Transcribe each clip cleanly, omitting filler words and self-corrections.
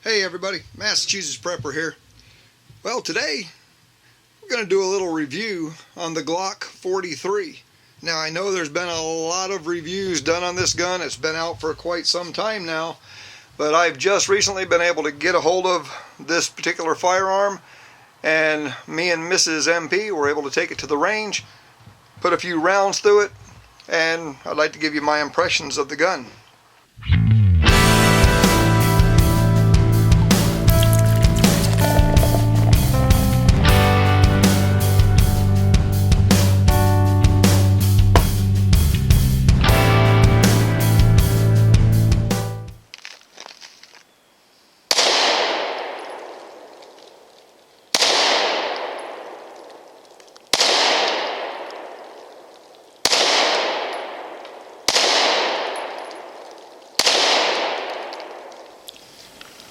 Hey everybody, Massachusetts Prepper here. Well, today we're going to do a little review on the Glock 43. Now I know there's been a lot of reviews done on this gun. It's been out for quite some time now, but I've just recently been able to get a hold of this particular firearm, and me and Mrs. MP were able to take it to the range, put a few rounds through it, and I'd like to give you my impressions of the gun.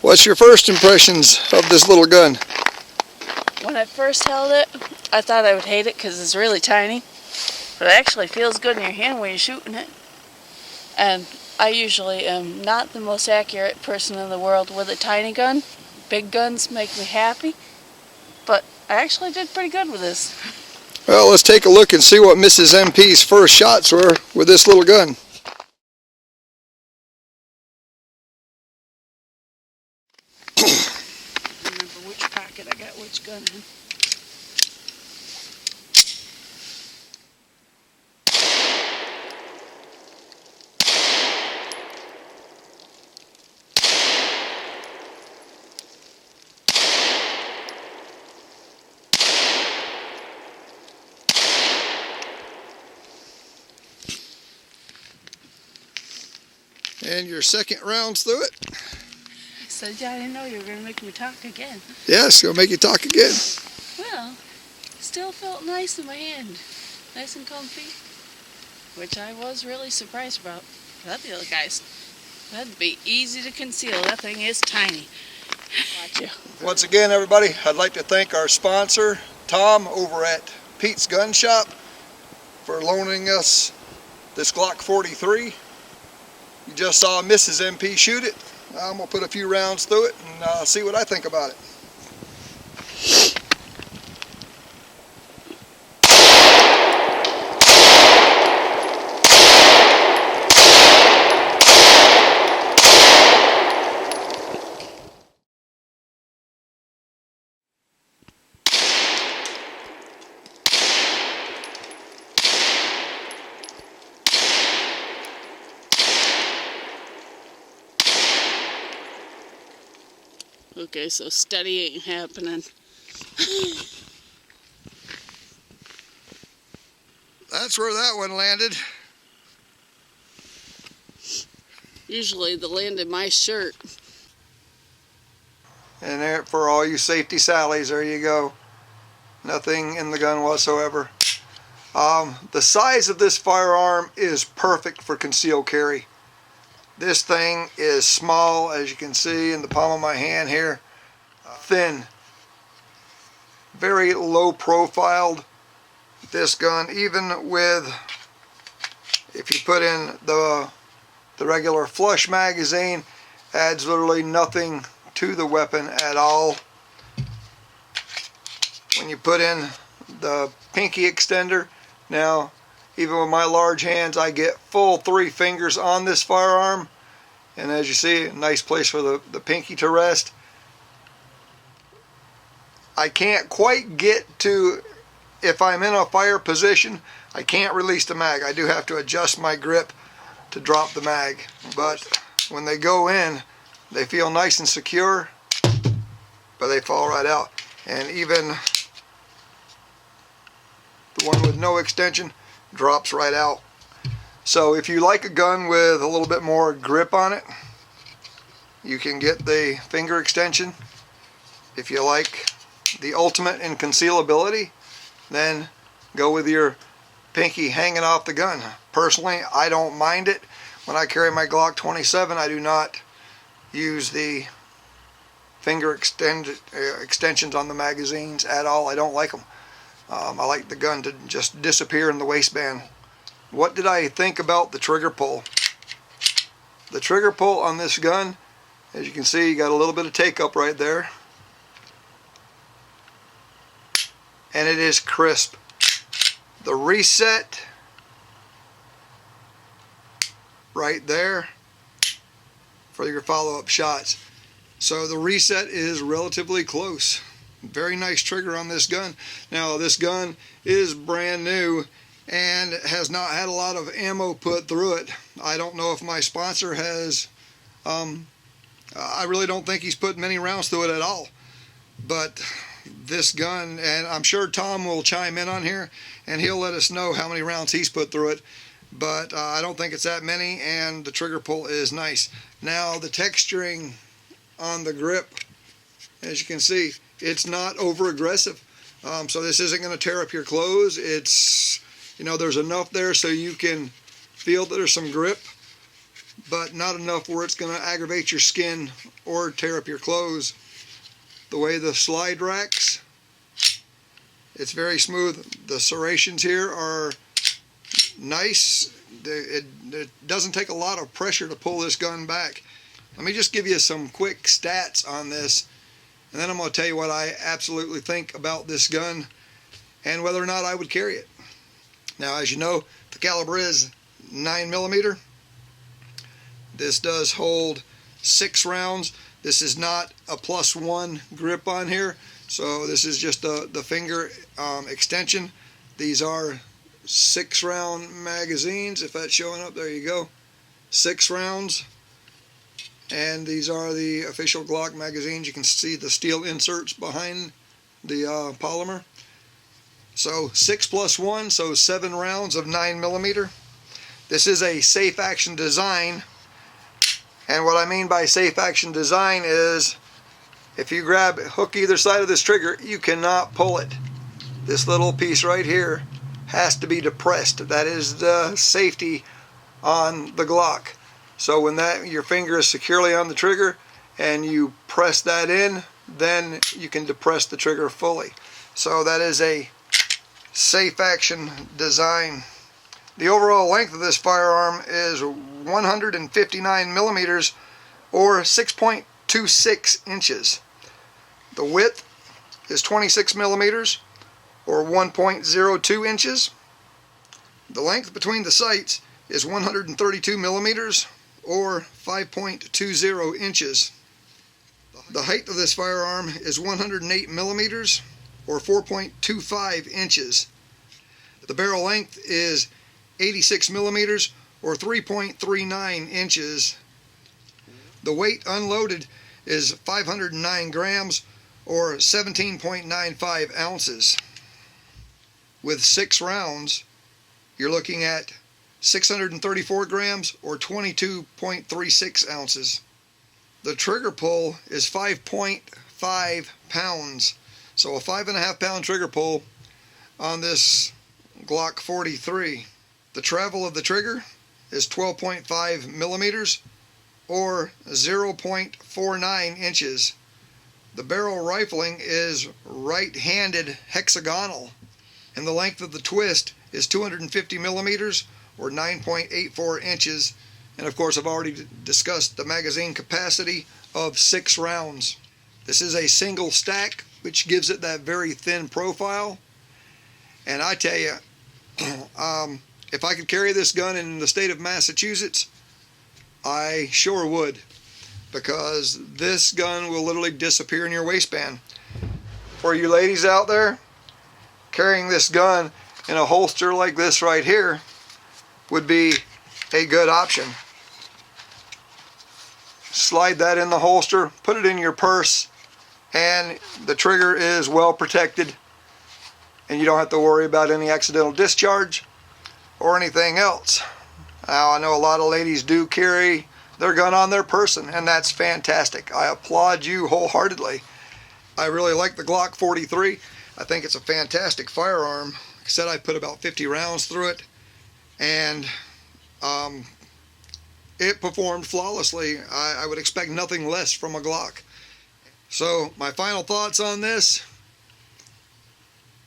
What's your first impressions of this little gun? When I first held it, I thought I would hate it because it's really tiny, but it actually feels good in your hand when you're shooting it. And I usually am not the most accurate person in the world with a tiny gun. Big guns make me happy, but I actually did pretty good with this. Well, let's take a look and see what Mrs. MP's first shots were with this little gun. Remember which pocket I got which gun in. And your second rounds through it? I said, yeah, I didn't know you were going to make me talk again. Yes, it'll make you talk again. Well, still felt nice in my hand. Nice and comfy, which I was really surprised about. That'd be, guys, that'd be easy to conceal. That thing is tiny. Watch you. Once again, everybody, I'd like to thank our sponsor, Tom, over at Pete's Gun Shop, for loaning us this Glock 43. You just saw Mrs. MP shoot it. I'm going to put a few rounds through it and see what I think about it. Okay, so steady ain't happening. That's where that one landed. Usually they land in my shirt. And there, for all you safety Sallies, there you go. Nothing in the gun whatsoever. The size of this firearm is perfect for concealed carry. This thing is small, as you can see in the palm of my hand here. Thin. Very low profiled. This gun, even with, if you put in the regular flush magazine, adds literally nothing to the weapon at all. When you put in the pinky extender, now even with my large hands, I get full 3 fingers on this firearm. And as you see, a nice place for the pinky to rest. I can't quite get to, if I'm in a fire position, I can't release the mag. I do have to adjust my grip to drop the mag. But when they go in, they feel nice and secure, but they fall right out. And even the one with no extension drops right out. So if you like a gun with a little bit more grip on it, you can get the finger extension. If you like the ultimate in concealability, then go with your pinky hanging off the gun. Personally, I don't mind it. When I carry my Glock 27, I do not use the finger extensions on the magazines at all. I don't like them. I like the gun to just disappear in the waistband. What did I think about the trigger pull? The trigger pull on this gun As you can see, you got a little bit of take up right there. And it is crisp. The reset right there for your follow-up shots. So the reset is relatively close. Very nice trigger on this gun. Now this gun is brand new and has not had a lot of ammo put through it. I don't know if my sponsor has, I really don't think he's put many rounds through it at all. But this gun, and I'm sure Tom will chime in on here and he'll let us know how many rounds he's put through it, but I don't think it's that many, and the trigger pull is nice. Now the texturing on the grip, as you can see, it's not over aggressive, so this isn't going to tear up your clothes. It's, you know, there's enough there so you can feel that there's some grip, but not enough where it's going to aggravate your skin or tear up your clothes. The way the slide racks, it's very smooth. The serrations here are nice. It doesn't take a lot of pressure to pull this gun back. Let me just give you some quick stats on this, and then I'm going to tell you what I absolutely think about this gun and whether or not I would carry it. Now, as you know, the caliber is 9mm. This does hold 6 rounds. This is not a +1 grip on here, so this is just the finger extension. These are 6-round magazines, if that's showing up. There you go, 6 rounds. And these are the official Glock magazines. You can see the steel inserts behind the polymer. So 6 + 1, so 7 rounds of 9mm. This is a safe action design. And what I mean by safe action design is if you grab hook either side of this trigger, you cannot pull it. This little piece right here has to be depressed. That is the safety on the Glock. So when your finger is securely on the trigger and you press that in, then you can depress the trigger fully. So that is a safe action design. The overall length of this firearm is 159mm or 6.26 inches. The width is 26mm or 1.02 inches. The length between the sights is 132mm or 5.20 inches. The height of this firearm is 108mm or 4.25 inches. The barrel length is 86mm or 3.39 inches. The weight unloaded is 509 grams or 17.95 ounces. With 6 rounds, you're looking at 634 grams or 22.36 ounces. The trigger pull is 5.5 pounds. So a 5.5 pound trigger pull on this Glock 43. The travel of the trigger is 12.5 millimeters or 0.49 inches. The barrel rifling is right-handed hexagonal, and the length of the twist is 250 millimeters or 9.84 inches. And of course, I've already discussed the magazine capacity of 6 rounds. This is a single stack, which gives it that very thin profile. And I tell you, if I could carry this gun in the state of Massachusetts, I sure would, because this gun will literally disappear in your waistband. For you ladies out there, carrying this gun in a holster like this right here would be a good option. Slide that in the holster, put it in your purse, and the trigger is well protected, and you don't have to worry about any accidental discharge or anything else. Now, I know a lot of ladies do carry their gun on their person, and that's fantastic. I applaud you wholeheartedly. I really like the Glock 43. I think it's a fantastic firearm. Like I said, I put about 50 rounds through it, and it performed flawlessly. I would expect nothing less from a Glock. So my final thoughts on this: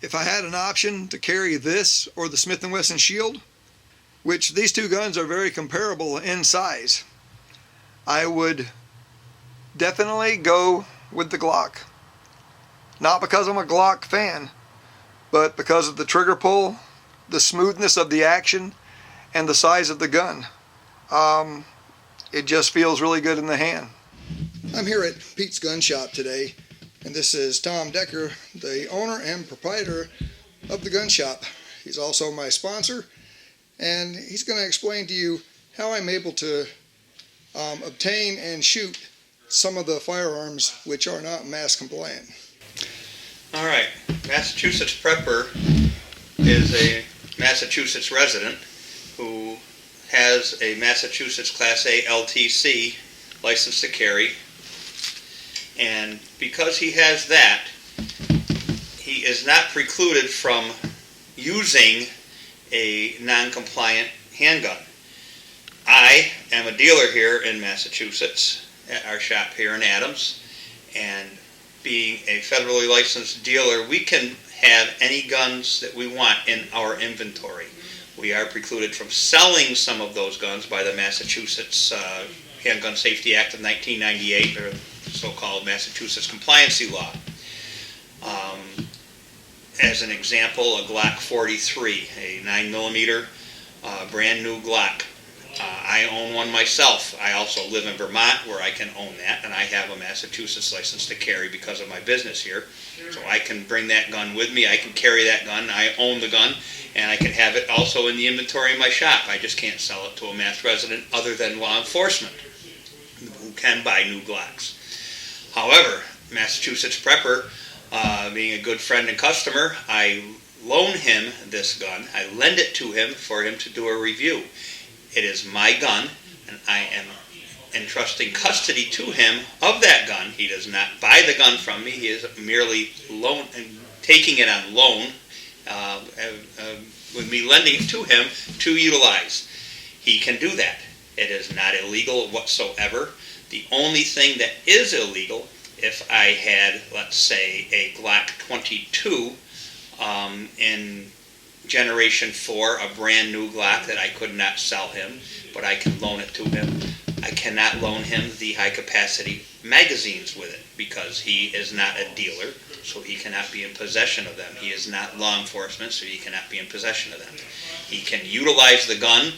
if I had an option to carry this or the Smith & Wesson Shield, which these two guns are very comparable in size, I would definitely go with the Glock. Not because I'm a Glock fan, but because of the trigger pull, the smoothness of the action, and the size of the gun. It just feels really good in the hand. I'm here at Pete's Gun Shop today, and this is Tom Decker, the owner and proprietor of the gun shop. He's also my sponsor, and he's going to explain to you how I'm able to obtain and shoot some of the firearms which are not mass compliant. All right, Massachusetts Prepper is a Massachusetts resident who has a Massachusetts Class A LTC license to carry, and because he has that, he is not precluded from using a non-compliant handgun. I am a dealer here in Massachusetts at our shop here in Adams, and being a federally licensed dealer, we can have any guns that we want in our inventory. We are precluded from selling some of those guns by the Massachusetts Handgun Safety Act of 1998, or the so-called Massachusetts Compliancy Law. As an example, a Glock 43, a 9mm brand new Glock. I own one myself. I also live in Vermont where I can own that, and I have a Massachusetts license to carry because of my business here. So I can bring that gun with me. I can carry that gun. I own the gun, and I can have it also in the inventory in my shop. I just can't sell it to a Mass resident other than law enforcement who can buy new Glocks. However, Massachusetts Prepper, being a good friend and customer, I loan him this gun. I lend it to him for him to do a review. It is my gun, and I am entrusting custody to him of that gun. He does not buy the gun from me. He is merely taking it on loan, with me lending it to him to utilize. He can do that. It is not illegal whatsoever. The only thing that is illegal, if I had, let's say, a Glock 22 in Generation 4, a brand new Glock that I could not sell him, but I can loan it to him. I cannot loan him the high-capacity magazines with it because he is not a dealer, so he cannot be in possession of them. He is not law enforcement, so he cannot be in possession of them. He can utilize the gun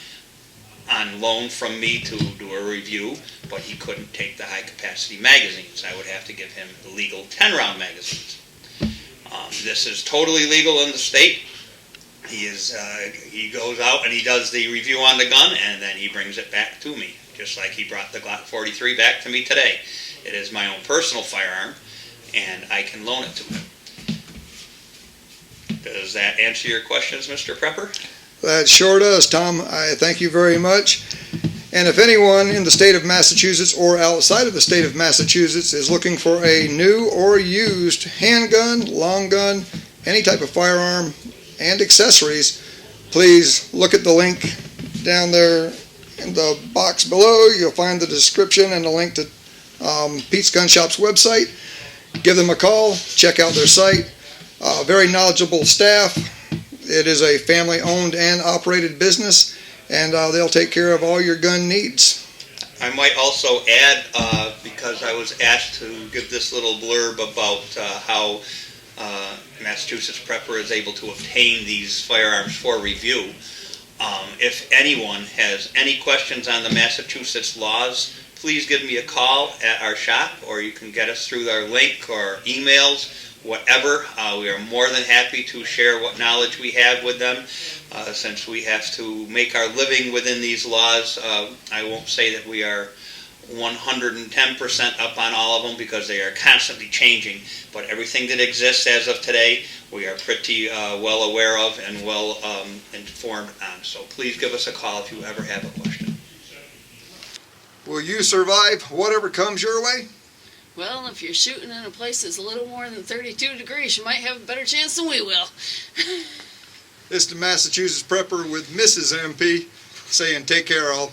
on loan from me to do a review, but he couldn't take the high-capacity magazines. I would have to give him legal 10-round magazines. This is totally legal in the state. He goes out and he does the review on the gun, and then he brings it back to me, just like he brought the Glock 43 back to me today. It is my own personal firearm, and I can loan it to him. Does that answer your questions, Mr. Prepper? That sure does, Tom. I thank you very much. And if anyone in the state of Massachusetts or outside of the state of Massachusetts is looking for a new or used handgun, long gun, any type of firearm, and accessories, please look at the link down there in the box below. You'll find the description and the link to Pete's Gun Shop's website. Give them a call, check out their site. Very knowledgeable staff. It is a family-owned and operated business, and they'll take care of all your gun needs. I might also add, because I was asked to give this little blurb about how Massachusetts Prepper is able to obtain these firearms for review. If anyone has any questions on the Massachusetts laws, please give me a call at our shop, or you can get us through our link or emails, whatever. We are more than happy to share what knowledge we have with them. Since we have to make our living within these laws, I won't say that we are 110% up on all of them because they are constantly changing, but everything that exists as of today we are pretty well aware of and well informed on. So please give us a call if you ever have a question. Will you survive whatever comes your way? Well, if you're shooting in a place that's a little more than 32 degrees, you might have a better chance than we will. This is the Massachusetts Prepper with Mrs. MP saying take care all.